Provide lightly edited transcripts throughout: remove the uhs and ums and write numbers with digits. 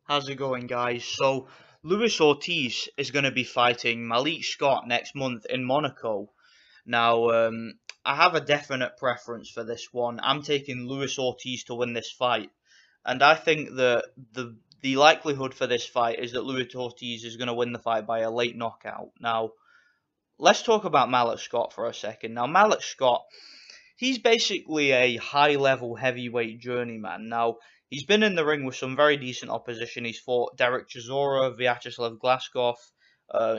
How's it going, guys? So, Luis Ortiz is going to be fighting Malik Scott next month in Monaco. Now, I have a definite preference for this one. I'm taking Luis Ortiz to win this fight, and I think that the likelihood for this fight is that Luis Ortiz is going to win the fight by a late knockout. Now, let's talk about Malik Scott for a second. Now, Malik Scott, he's basically a high level heavyweight journeyman. Now, he's been in the ring with some very decent opposition. He's fought Derek Chisora, Vyacheslav Glasgow,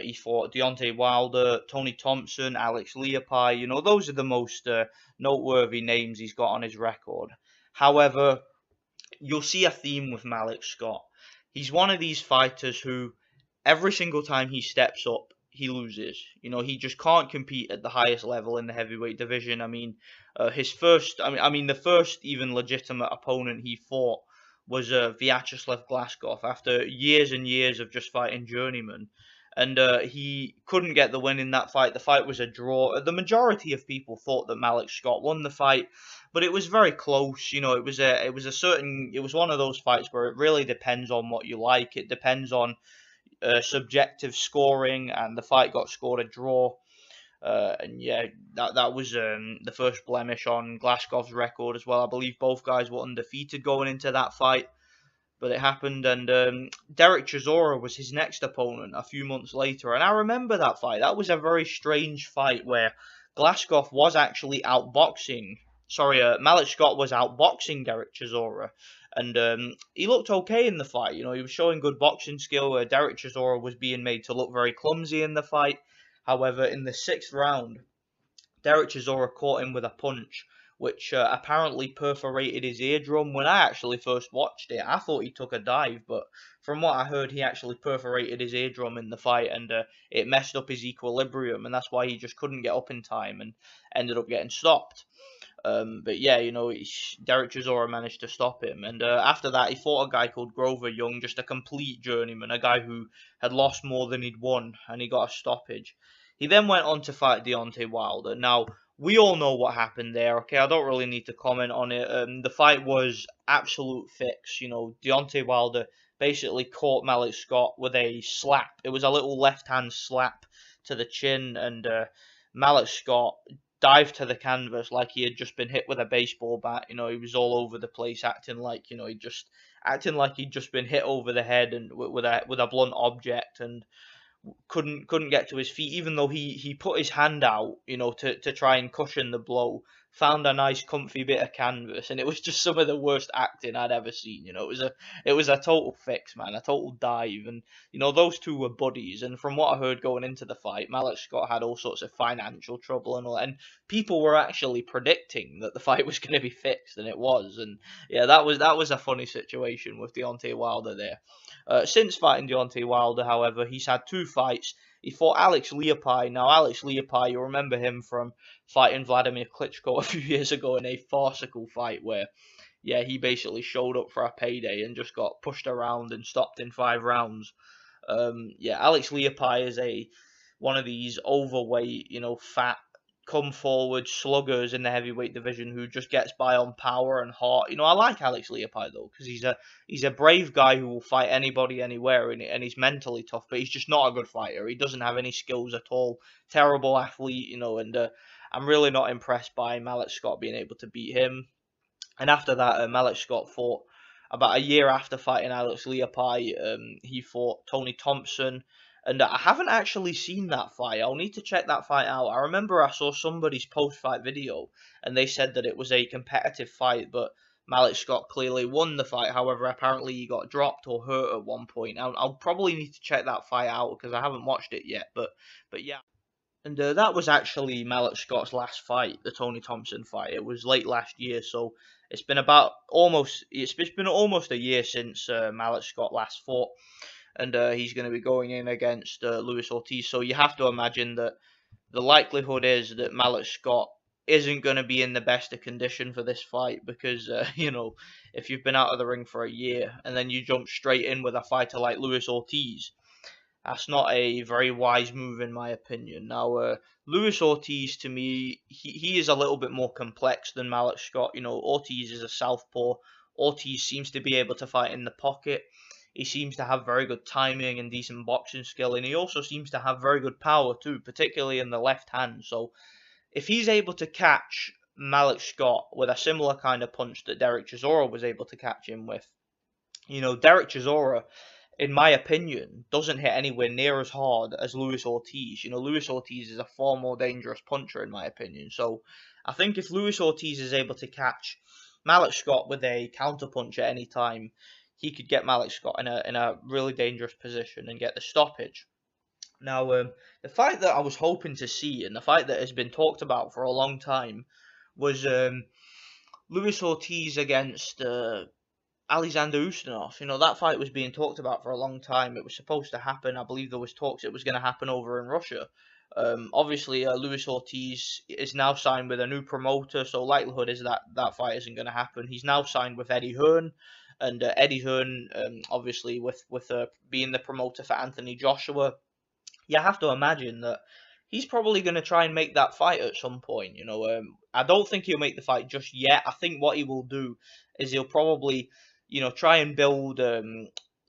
he fought Deontay Wilder, Tony Thompson, Alex Leapai. You know, those are the most noteworthy names he's got on his record. However, you'll see a theme with Malik Scott. He's one of these fighters who every single time he steps up, he loses. You know, he just can't compete at the highest level in the heavyweight division. I mean, his first, the first even legitimate opponent he fought was Vyacheslav Glasgow after years and years of just fighting journeymen. And he couldn't get the win in that fight. The fight was a draw. The majority of people thought that Malik Scott won the fight, but it was very close. You know, it was one of those fights where it really depends on what you like. It depends on subjective scoring, and the fight got scored a draw. And yeah, that was the first blemish on Glasgow's record as well. I believe both guys were undefeated going into that fight, but it happened. And Derek Chisora was his next opponent a few months later, and I remember that fight. That was a very strange fight where Glasgow was actually outboxing. Sorry, Malik Scott was outboxing Derek Chisora, and he looked okay in the fight. You know, he was showing good boxing skill. Where Derek Chisora was being made to look very clumsy in the fight. However, in the sixth round, Derek Chisora caught him with a punch, which apparently perforated his eardrum. When I actually first watched it, I thought he took a dive, but from what I heard, he actually perforated his eardrum in the fight, and it messed up his equilibrium, and that's why he just couldn't get up in time and ended up getting stopped. But yeah, you know, Derek Chisora managed to stop him, and after that, he fought a guy called Grover Young, just a complete journeyman, a guy who had lost more than he'd won, and he got a stoppage. He then went on to fight Deontay Wilder. Now, we all know what happened there, okay? I don't really need to comment on it. The fight was absolute fix. You know, Deontay Wilder basically caught Malik Scott with a slap. It was a little left-hand slap to the chin, and Malik Scott dived to the canvas like he had just been hit with a baseball bat. You know, he was all over the place, acting like he'd just been hit over the head and with a blunt object, and couldn't get to his feet, even though he put his hand out, you know, to try and cushion the blow. Found a nice comfy bit of canvas, and it was just some of the worst acting I'd ever seen. You know, it was a total fix, man, a total dive, and you know those two were buddies. And from what I heard going into the fight, Malik Scott had all sorts of financial trouble and all, and people were actually predicting that the fight was going to be fixed, and it was. And yeah, that was a funny situation with Deontay Wilder there. Since fighting Deontay Wilder, however, he's had two fights. He fought Alex Leapai. Now, Alex Leapai, you remember him from fighting Vladimir Klitschko a few years ago in a farcical fight where, yeah, he basically showed up for a payday and just got pushed around and stopped in 5 rounds. Yeah, Alex Leapai is one of these overweight, you know, fat, come forward sluggers in the heavyweight division who just gets by on power and heart. You know, I like Alex Leapai though because he's a brave guy who will fight anybody anywhere, and he's mentally tough, but he's just not a good fighter. He doesn't have any skills at all. Terrible athlete, you know, and I'm really not impressed by Malik Scott being able to beat him. And after that, Malik Scott fought about a year after fighting Alex Leapai. He fought Tony Thompson, and I haven't actually seen that fight. I'll need to check that fight out. I remember I saw somebody's post-fight video, and they said that it was a competitive fight, but Malik Scott clearly won the fight. However, apparently he got dropped or hurt at one point. I'll probably need to check that fight out because I haven't watched it yet. But yeah. And that was actually Malik Scott's last fight, the Tony Thompson fight. It was late last year, so it's been almost a year since Malik Scott last fought, and he's going to be going in against Luis Ortiz. So you have to imagine that the likelihood is that Malik Scott isn't going to be in the best of condition for this fight because you know, if you've been out of the ring for a year and then you jump straight in with a fighter like Luis Ortiz, that's not a very wise move, in my opinion. Now, Luis Ortiz, to me, he is a little bit more complex than Malik Scott. You know, Ortiz is a southpaw. Ortiz seems to be able to fight in the pocket. He seems to have very good timing and decent boxing skill, and he also seems to have very good power too, particularly in the left hand. So if he's able to catch Malik Scott with a similar kind of punch that Derek Chisora was able to catch him with, Derek Chisora, in my opinion, doesn't hit anywhere near as hard as Luis Ortiz. Luis Ortiz is a far more dangerous puncher, in my opinion. So I think if Luis Ortiz is able to catch Malik Scott with a counter punch at any time, he could get Malik Scott in a really dangerous position and get the stoppage. Now, the fight that I was hoping to see, and the fight that has been talked about for a long time, was Luis Ortiz against Alexander Ustinov. That fight was being talked about for a long time. It was supposed to happen. I believe there was talks it was going to happen over in Russia. Obviously, Luis Ortiz is now signed with a new promoter, so likelihood is that that fight isn't going to happen. He's now signed with Eddie Hearn, and Eddie Hearn, obviously, with being the promoter for Anthony Joshua, you have to imagine that he's probably going to try and make that fight at some point. I don't think he'll make the fight just yet. I think what he will do is he'll probably, try and build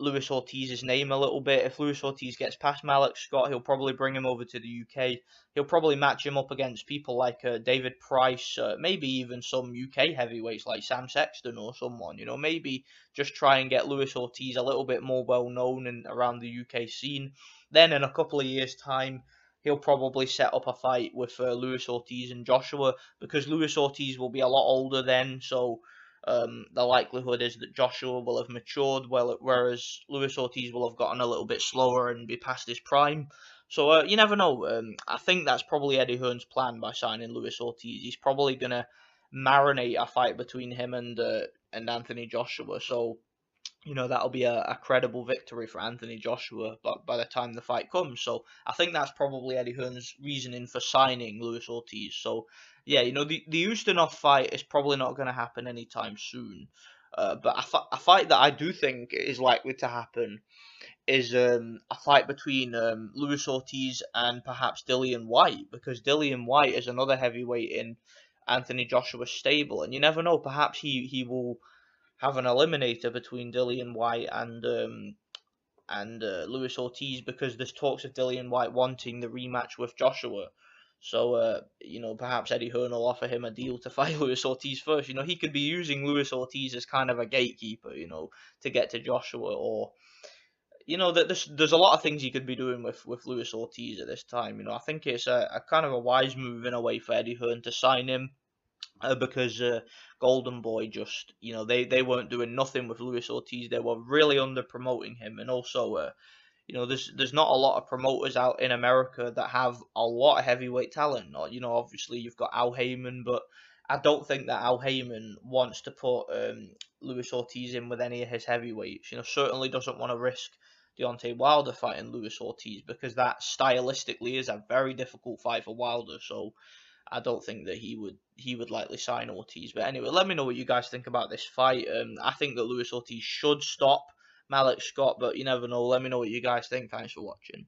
Luis Ortiz's name a little bit. If Luis Ortiz gets past Malik Scott, he'll probably bring him over to the UK. He'll probably match him up against people like David Price, maybe even some UK heavyweights like Sam Sexton or someone. Maybe just try and get Luis Ortiz a little bit more well known and around the UK scene. Then in a couple of years' time, he'll probably set up a fight with Luis Ortiz and Joshua, because Luis Ortiz will be a lot older then, so the likelihood is that Joshua will have matured, whereas Luis Ortiz will have gotten a little bit slower and be past his prime. So you never know. I think that's probably Eddie Hearn's plan by signing Luis Ortiz. He's probably going to marinate a fight between him and Anthony Joshua. So that'll be a credible victory for Anthony Joshua by the time the fight comes. So I think that's probably Eddie Hearn's reasoning for signing Luis Ortiz. So yeah, the Ustinov fight is probably not going to happen anytime soon. But a fight that I do think is likely to happen is a fight between Luis Ortiz and perhaps Dillian Whyte, because Dillian Whyte is another heavyweight in Anthony Joshua's stable, and you never know, perhaps he will have an eliminator between Dillian Whyte and Luis Ortiz, because there's talks of Dillian Whyte wanting the rematch with Joshua. So, perhaps Eddie Hearn will offer him a deal to fight Luis Ortiz first. He could be using Luis Ortiz as kind of a gatekeeper, to get to Joshua. Or, there's a lot of things he could be doing with Luis Ortiz at this time. I think it's a kind of a wise move in a way for Eddie Hearn to sign him. Because Golden Boy just, they weren't doing nothing with Luis Ortiz. They were really under promoting him, and also, there's not a lot of promoters out in America that have a lot of heavyweight talent. Or, obviously you've got Al Heyman, but I don't think that Al Heyman wants to put Luis Ortiz in with any of his heavyweights. Certainly doesn't want to risk Deontay Wilder fighting Luis Ortiz, because that stylistically is a very difficult fight for Wilder. So I don't think that he would likely sign Ortiz. But anyway, let me know what you guys think about this fight. I think that Luis Ortiz should stop Malik Scott, but you never know. Let me know what you guys think. Thanks for watching.